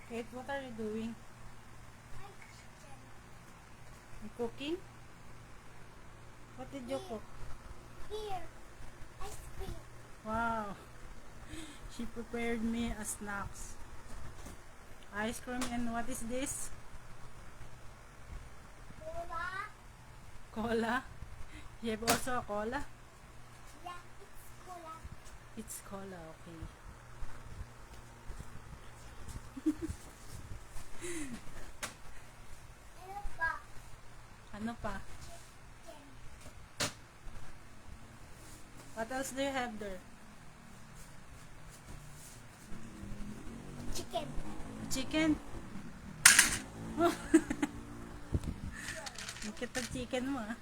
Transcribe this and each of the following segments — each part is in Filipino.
Kate, what are you doing? You cooking? What did you cook? Here, ice cream. Wow. She prepared me a snacks. Ice cream, and what is this? Cola. Cola. You have also a cola? Yeah, it's cola. It's cola, okay. Ano pa? Ano pa? Chicken. What else do you have there? Chicken. Chicken? Ang cute ng chicken mo, ah.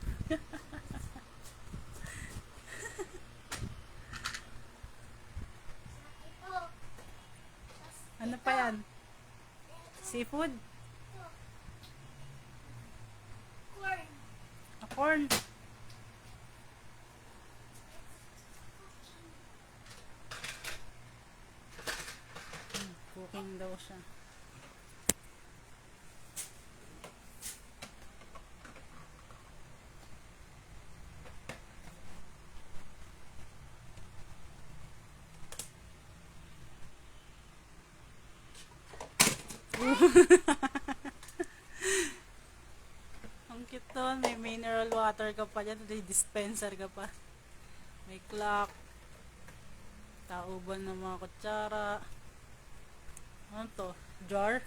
Ito. Tas Ano ito. pa yan? Ito. Seafood? Ito. Corn. A corn? Cooking daw siya. Ang cute doon. May mineral water ka pa dyan. May dispenser ka pa. May clock. Tauban ng mga kutsara. Ano to? Jar?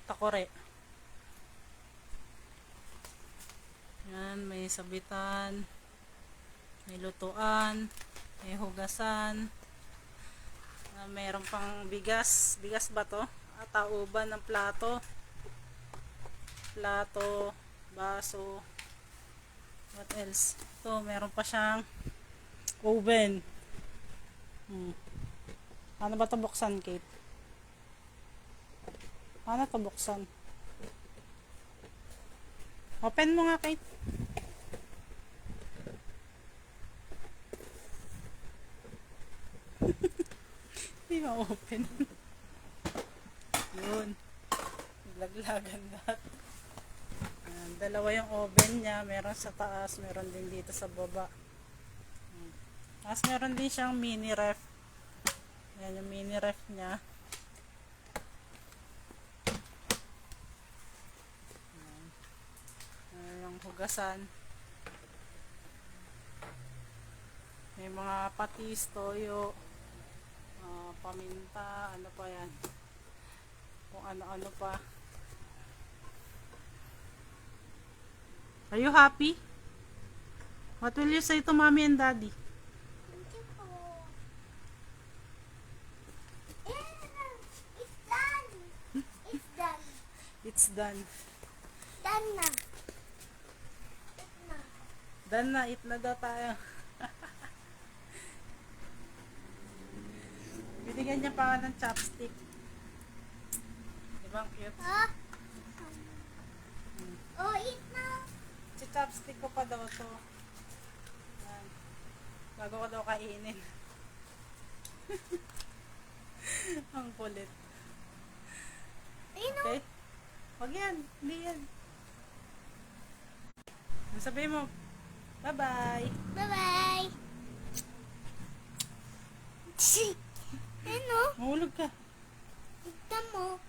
Takore. Yan. May sabitan. May lutuan. May hugasan. Mayroon pang bigas. Bigas ba to? Tauban ng plato. Plato, baso, what else? Ito, meron pa siyang oven. Paano ba ito buksan, Kate? Paano ito buksan? Open mo nga, Kate. Hindi ma-open. Yun. Laglagan lahat. Dalawa yung oven niya, meron sa taas, meron din dito sa baba. Tapos meron din siyang mini ref. Yan yung mini ref niya. Yan yung hugasan. May mga patis, toyo, paminta, ano pa yan. Kung ano-ano pa. Are you happy? What will you say to mommy and daddy? Thank you po. It's done. It's done. It's done. Done na. Eat na. Done na, eat na daw tayo. Binigyan niya pa ng chopstick. Diba ang cute? Ha? Oh, eat na. Si chopstick ko pa daw to. Yan. Bago ko daw kainin. Ang kulit. Ayun o. Okay? Wag yan. Hindi yan. Sabihin mo, bye-bye. Bye-bye. Ayun o. Mahulog ka. Tignan mo.